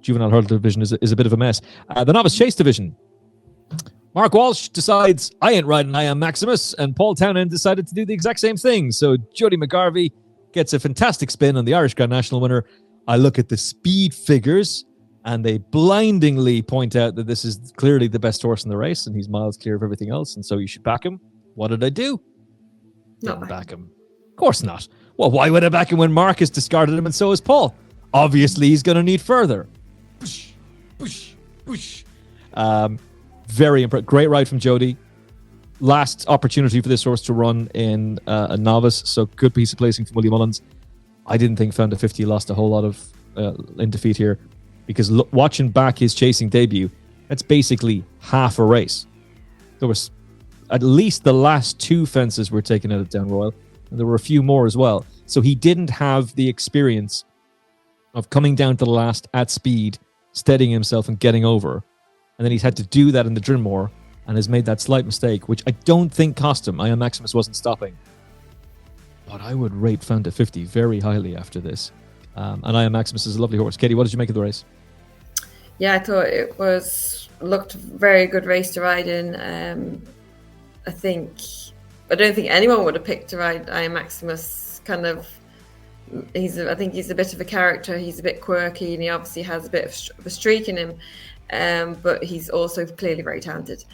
juvenile hurdle division is a bit of a mess. The novice chase division. Mark Walsh decides, I ain't riding I Am Maximus, and Paul Townend decided to do the exact same thing. So Jody McGarvey gets a fantastic spin on the Irish Grand National winner. I look at the speed figures, and they blindingly point out that this is clearly the best horse in the race, and he's miles clear of everything else, and so you should back him. What did I do? Didn't back him. Of course not. Well, why would I back him when Mark has discarded him and so has Paul? Obviously, he's going to need further. Push, push, push. Very impressive. Great ride from Jody. Last opportunity for this horse to run in a novice, so good piece of placing from Willie Mullins. I didn't think Found at 50 lost a whole lot of in defeat here, because watching back his chasing debut, that's basically half a race. There was at least the last 2 fences were taken out at Down Royal, and there were a few more as well. So he didn't have the experience of coming down to the last at speed, steadying himself and getting over. And then he's had to do that in the Drinmore and has made that slight mistake, which I don't think cost him. I Am Maximus wasn't stopping. But I would rate Found at 50 very highly after this. And I Am Maximus is a lovely horse. Katie, what did you make of the race? Yeah, I thought it looked very good race to ride in. I don't think anyone would have picked to ride I Am Maximus. I think he's a bit of a character. He's a bit quirky, and he obviously has a bit of a streak in him. But he's also clearly very talented.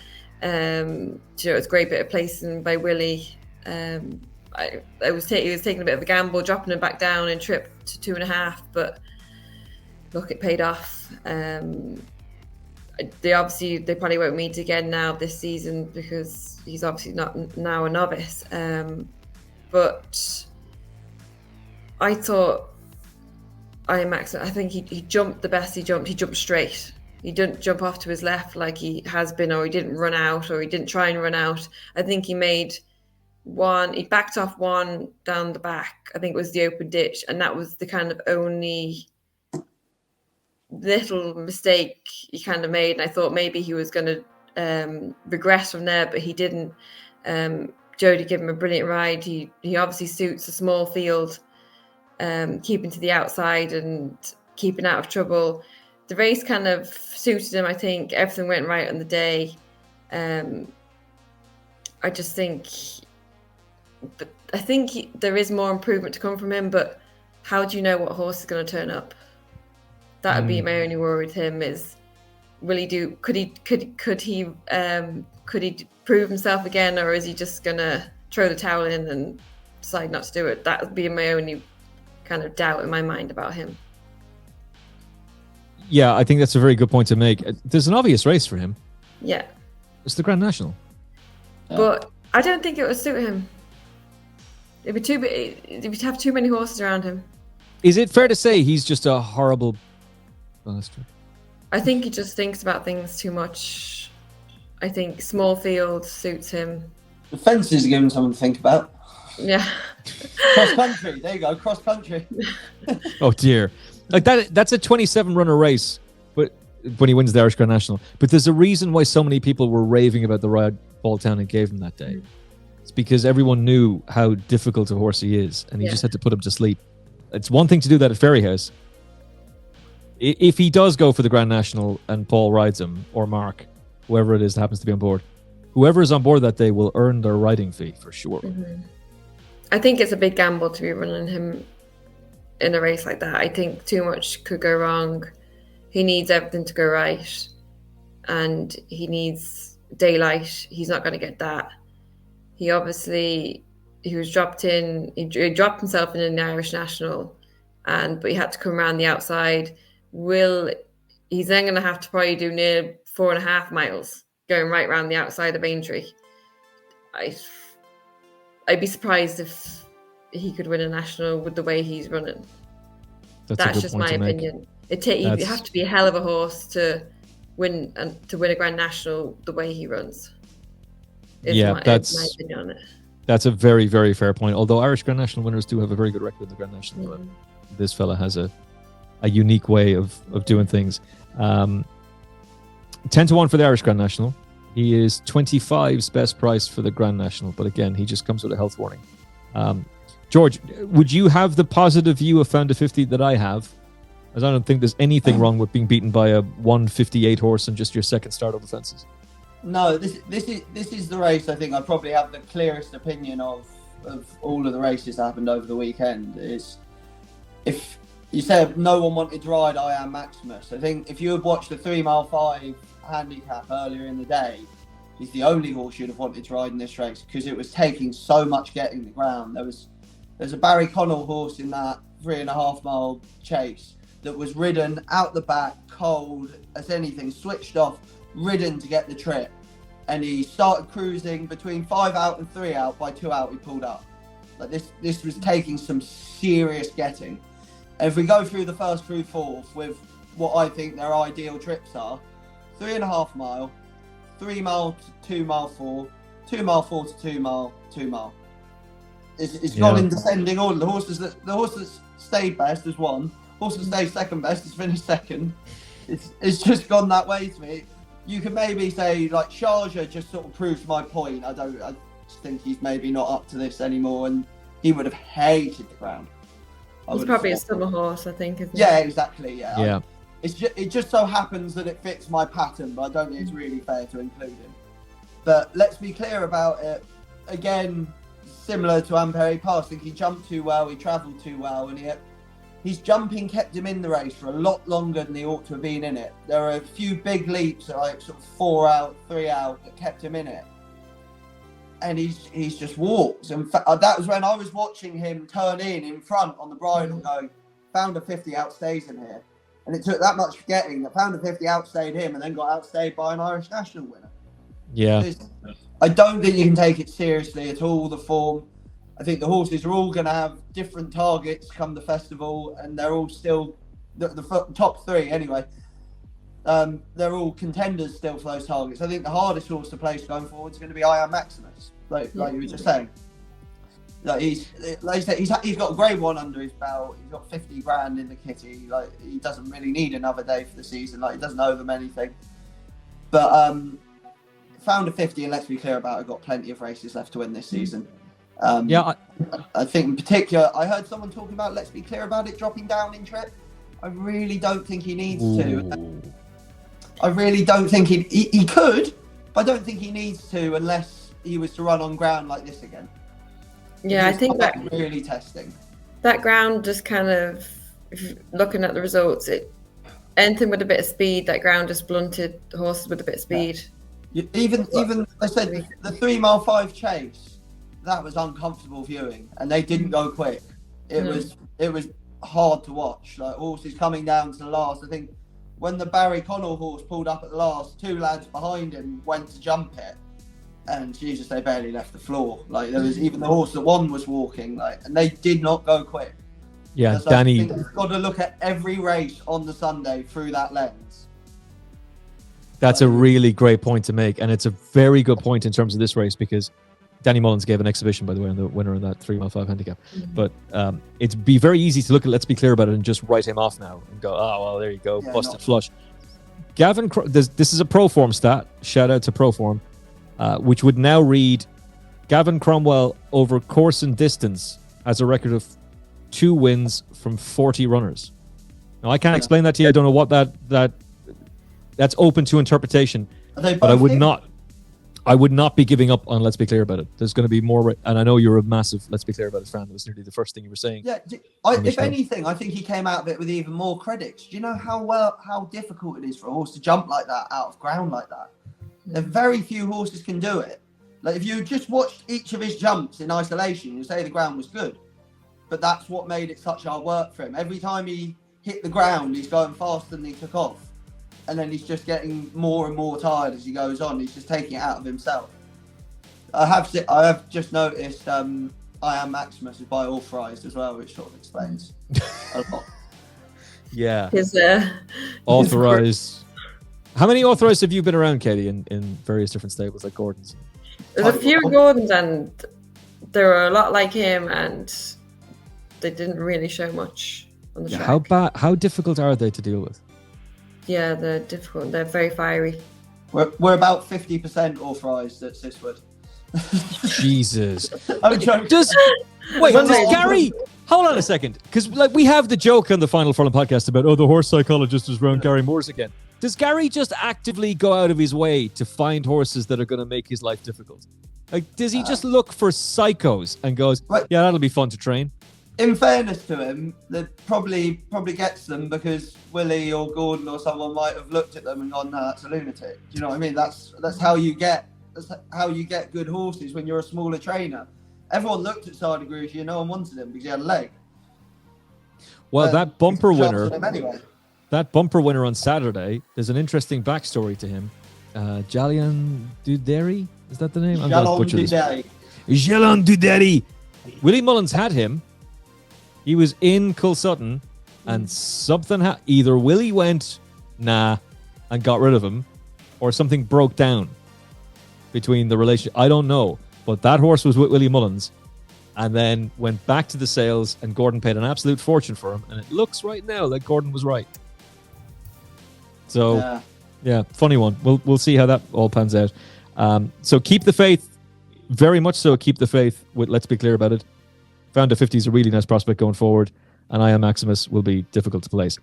It's a great bit of placing by Willie. He was taking a bit of a gamble, dropping him back down in trip to 2.5, but look, it paid off. They probably won't meet again now this season, because he's obviously not now a novice. But I thought I think he jumped the best he jumped. He jumped straight. He didn't jump off to his left like he has been, or he didn't run out, or he didn't try and run out. I think he backed off one down the back. I think it was the open ditch, and that was the kind of only little mistake he kind of made. And I thought maybe he was going to regress from there, but he didn't. Jody gave him a brilliant ride. He obviously suits a small field, keeping to the outside and keeping out of trouble. The race kind of suited him. I think everything went right on the day. I think there is more improvement to come from him, but how do you know what horse is going to turn up? That would be my only worry with him. Is will he do? Could he prove himself again, or is he just going to throw the towel in and decide not to do it? That would be my only kind of doubt in my mind about him. Yeah, I think that's a very good point to make. There's an obvious race for him. Yeah. It's the Grand National. But I don't think it would suit him. It'd have too many horses around him. Is it fair to say he's just a horrible bastard? I think he just thinks about things too much. I think small field suits him. The fences are giving someone to think about. Yeah. Cross country. There you go. Cross country. Oh dear. Like that's a 27 runner race, but when he wins the Irish Grand National. But there's a reason why so many people were raving about the ride Paul Townend gave him that day. It's because everyone knew how difficult a horse he is, and he just had to put him to sleep. It's one thing to do that at Ferryhouse. If he does go for the Grand National and Paul rides him, or Mark, whoever it is that happens to be on board, whoever is on board that day will earn their riding fee for sure. Mm-hmm. I think it's a big gamble to be running him in a race like that. I think too much could go wrong. He needs everything to go right, and he needs daylight. He's not going to get that. He was dropped in. He dropped himself in the Irish National, but he had to come around the outside. He's then going to have to probably do near 4.5 miles going right around the outside of Aintree. I'd be surprised if he could win a national with the way he's running. That's just my opinion. You'd have to be a hell of a horse to win a Grand National the way he runs. That's my opinion on it. That's a very, very fair point. Although Irish Grand National winners do have a very good record in the Grand National, but this fella has a unique way of doing things. 10-1 for the Irish Grand National. He is 25's best price for the Grand National, but again, he just comes with a health warning. George, would you have the positive view of Found at 50 that I have? I don't think there's anything wrong with being beaten by a 158 horse and just your second start of the fences. No, this is the race I think I probably have the clearest opinion of all of the races that happened over the weekend. Is if you said no one wanted to ride I Am Maximus, I think if you had watched the 3 mile 5 handicap earlier in the day, he's the only horse you'd have wanted to ride in this race because it was taking so much getting the ground. There's a Barry Connell horse in that 3.5 mile chase that was ridden out the back, cold as anything, switched off, ridden to get the trip. And he started cruising between 5 out and 3 out. By 2 out, he pulled up. Like this was taking some serious getting. And if we go through the first through fourth with what I think their ideal trips are, 3.5 mile, 3 mile to 2 mile 4, 2 mile 4 to 2 mile, 2 mile. It's gone in descending order. The horse that stayed best has won. Horse that stayed second best has finished second. It's just gone that way to me. You could maybe say like Sharjah just sort of proves my point. I just think he's maybe not up to this anymore, and he would have hated the ground. He's probably a summer horse, I think, isn't Yeah, exactly. Yeah. he? It just so happens that it fits my pattern, but I don't think it's really fair to include him. But let's be clear about it. Again, similar to Ampere Pass, I think he jumped too well, he travelled too well, and his jumping kept him in the race for a lot longer than he ought to have been in it. There are a few big leaps, like sort of 4 out, 3 out, that kept him in it. And he's just walked. In fact, that was when I was watching him turn in front on the bridle, going, Founder 50 outstays him here. And it took that much getting that Founder 50 outstayed him and then got outstayed by an Irish national winner. Yeah. I don't think you can take it seriously at all, the form. I think the horses are all going to have different targets come the festival, and they're all still the top 3 anyway. They're all contenders still for those targets. I think the hardest horse to place going forward is going to be I Am Maximus, like you were just saying. Like he's got a grade 1 under his belt. He's got 50 grand in the kitty. Like he doesn't really need another day for the season. Like he doesn't owe them anything. But Founder 50, and let's be clear about it, got plenty of races left to win this season. I think in particular, I heard someone talking about, let's be clear about it, dropping down in trip. I really don't think he needs to. I really don't think he could, but I don't think he needs to unless he was to run on ground like this again. Yeah, I think that really testing. That ground just kind of, looking at the results, anything with a bit of speed, that ground just blunted horses with a bit of speed. Yeah. Even I said the 3 mile 5 chase, that was uncomfortable viewing, and they didn't go quick. It was hard to watch. Like horses coming down to the last. I think when the Barry Connell horse pulled up at the last, 2 lads behind him went to jump it, and Jesus, they barely left the floor. Like there was even the horse that won was walking, like, and they did not go quick. Yeah, so Danny. I think you've got to look at every race on the Sunday through that lens. That's a really great point to make, and it's a very good point in terms of this race because Danny Mullins gave an exhibition, by the way, on the winner in that 3 mile 5 handicap. But it'd be very easy to look at, let's be clear about it, and just write him off now and go, oh, well, there you go, busted flush. Gavin, this is a Proform stat, shout out to Proform, which would now read, Gavin Cromwell over course and distance has a record of 2 wins from 40 runners. Now, I can't explain that to you. I don't know what that's open to interpretation, but I would not be giving up on Let's Be Clear About It. There's going to be more, and I know you're a massive Let's Be Clear About It fan. That was nearly the first thing you were saying. Yeah, if anything, I think he came out of it with even more credits. Do you know how difficult it is for a horse to jump like that out of ground like that? There very few horses can do it. Like if you just watched each of his jumps in isolation, you'd say the ground was good. But that's what made it such hard work for him. Every time he hit the ground, he's going faster than he took off. And then he's just getting more and more tired as he goes on. He's just taking it out of himself. I have just noticed I Am Maximus is by authorised as well, which sort of explains a lot. Yeah. His authorised. How many authorised have you been around, Katie, in various different stables like Gordon's? There's a few Gordons, and there were a lot like him, and they didn't really show much on the track. How difficult are they to deal with? Yeah, they're difficult. They're very fiery. We're about 50% authorised at Siswood. Jesus. I'm joking. Does Gary? Hold on a second, because like we have the joke on the Final Furlong podcast about the horse psychologist is around Gary Moore's again. Does Gary just actively go out of his way to find horses that are going to make his life difficult? Like, does he just look for psychos and goes, yeah, that'll be fun to train? In fairness to him, that probably gets them because Willie or Gordon or someone might have looked at them and gone, no, that's a lunatic. Do you know what I mean? That's how you get good horses when you're a smaller trainer. Everyone looked at Sarda Grucci and no one wanted him because he had a leg. Well, that bumper winner, anyway. that bumper winner on Saturday, there's an interesting backstory to him. Jalian Duderi, is that the name? Jalian Duderi. Willie Mullins had him. He was in Culsutton, and something either Willie went nah and got rid of him, or something broke down between the relationship. I don't know, but that horse was with Willie Mullins, and then went back to the sales, and Gordon paid an absolute fortune for him, and it looks right now like Gordon was right. So, yeah, funny one. We'll see how that all pans out. So keep the faith, very much so. Keep the faith. Let's be clear about it. Founder 50 is a really nice prospect going forward, and Am Maximus will be difficult to place.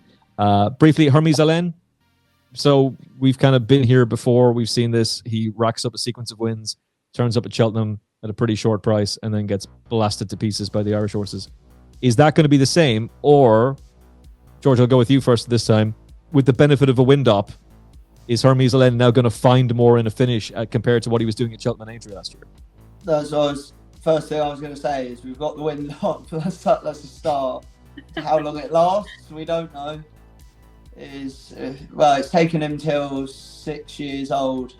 Briefly, Hermes Allen. So we've kind of been here before. We've seen this. He racks up a sequence of wins, turns up at Cheltenham at a pretty short price, and then gets blasted to pieces by the Irish horses. Is that going to be the same? Or, George, I'll go with you first this time. With the benefit of a wind-up, is Hermes Allen now going to find more in a finish compared to what he was doing at Cheltenham and Aintree last year? That's what first thing I was going to say is we've got the wind-up. That's a start. How long it lasts, we don't know. It's taken him till 6 years old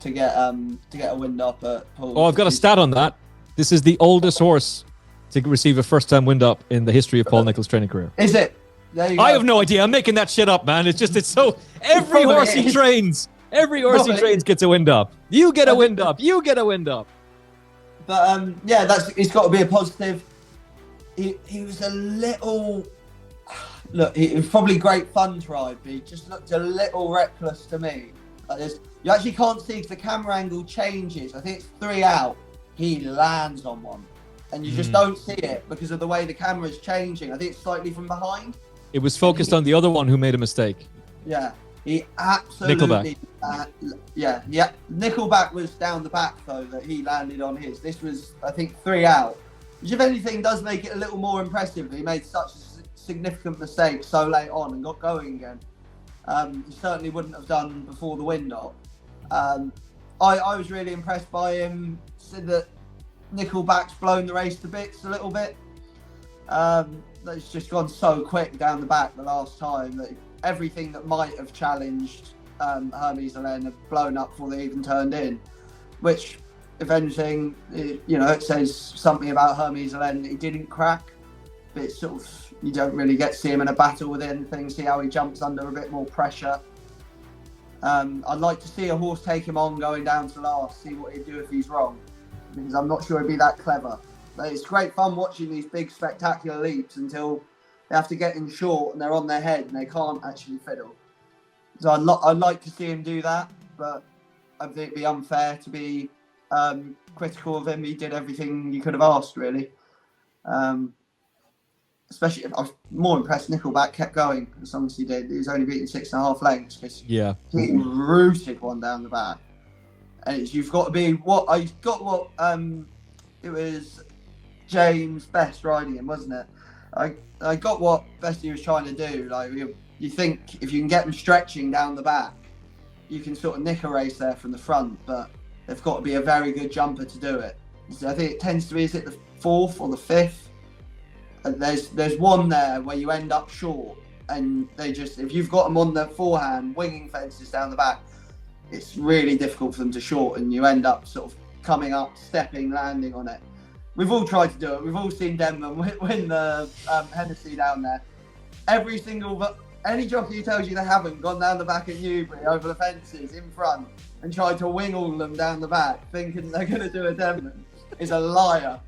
to get a wind-up at Paul. Oh, I've got a stat on that. This is the oldest horse to receive a first-time wind-up in the history of Paul Nicholls' training career. Is it? There you go. I have no idea. I'm making that shit up, man. It's so... Every horse he trains gets a wind-up. You get a wind-up. You get a wind-up. But, it's got to be a positive. He was a little... Look, it was probably great fun to ride, but he just looked a little reckless to me. Like this. You actually can't see because the camera angle changes. I think it's 3 out. He lands on one. And you just don't see it because of the way the camera's changing. I think it's slightly from behind. It was focused on the other one who made a mistake. Yeah, he absolutely... Nickelback. Nickelback was down the back, though, that he landed on his. This was, I think, 3 out. Which, if anything, does make it a little more impressive. He made such a significant mistake so late on and got going again. He certainly wouldn't have done before the wind-up. I was really impressed by him. Said that Nickelback's blown the race to bits a little bit. It's just gone so quick down the back the last time that everything that might have challenged Hermes Allen have blown up before they even turned in. Which, if anything, it says something about Hermes Allen that he didn't crack. But it's sort of, you don't really get to see him in a battle with anything, see how he jumps under a bit more pressure. I'd like to see a horse take him on going down to last, see what he'd do if he's wrong. Because I'm not sure he'd be that clever. But it's great fun watching these big spectacular leaps until they have to get in short and they're on their head and they can't actually fiddle. So I'd like to see him do that, but I think it'd be unfair to be critical of him. He did everything you could have asked, really. Especially, I was more impressed Nickelback kept going as long as he did. He was only beating 6.5 lengths because he rooted one down the back. And you've got to be it was James Best riding him, wasn't it? I got what Bestie was trying to do. Like, you think if you can get them stretching down the back, you can sort of nick a race there from the front, but they've got to be a very good jumper to do it. So I think it tends to be, is it the 4th or the 5th? And there's one there where you end up short, and if you've got them on the forehand, winging fences down the back, it's really difficult for them to short, and you end up sort of coming up, stepping, landing on it. We've all tried to do it. We've all seen Denman win the Hennessy down there. Any jockey who tells you they haven't gone down the back at Newbury over the fences in front and tried to wing all of them down the back, thinking they're going to do a Denman, is a liar.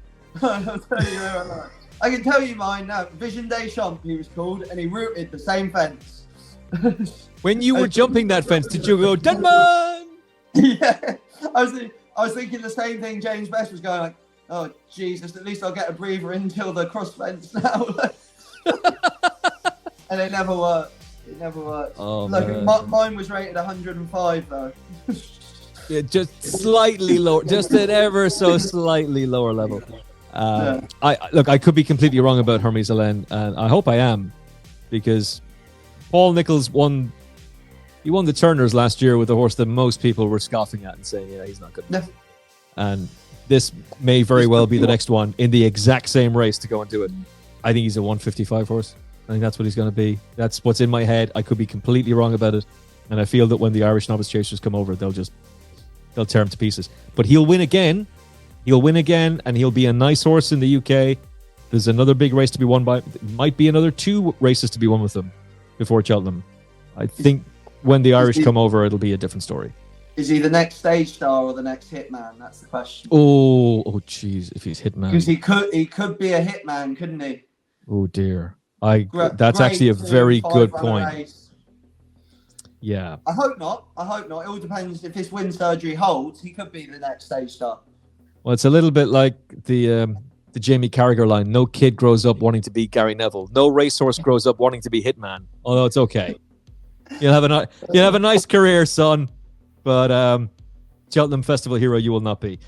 I'll tell you they're a liar. I can tell you mine now. Vision Deschamps, he was called, and he routed the same fence. When you were jumping that fence, did you go, Denman? Yeah. I was thinking the same thing James Best was going, like, Oh, Jesus, at least I'll get a breather until the cross fence now. And it never worked. It never worked. Oh, Look, mine was rated 105, though. Yeah, just slightly lower, just an ever so slightly lower level. I could be completely wrong about Hermes Allen, and I hope I am, because Paul Nicholls won the Turners last year with a horse that most people were scoffing at and saying, yeah, he's not good enough. And this may very well be the next one in the exact same race to go and do it. I think he's a 155 horse. I think that's what he's going to be. That's what's in my head. I could be completely wrong about it, and I feel that when the Irish Novice Chasers come over, they'll tear him to pieces. But he'll win again. He'll win again, and he'll be a nice horse in the UK. There's another big race to be won by. Might be another 2 races to be won with them before Cheltenham. I think when the Irish come over, it'll be a different story. Is he the next stage star or the next hitman? That's the question. Oh, jeez, if he's hitman, because he could be a hitman, couldn't he? Oh dear, that's actually a very good point. Race. Yeah, I hope not. It all depends if his wind surgery holds. He could be the next stage star. Well, it's a little bit like the Jamie Carragher line. No kid grows up wanting to be Gary Neville. No racehorse grows up wanting to be Hitman. Although it's okay. You'll have a nice career, son. But Cheltenham Festival hero, you will not be.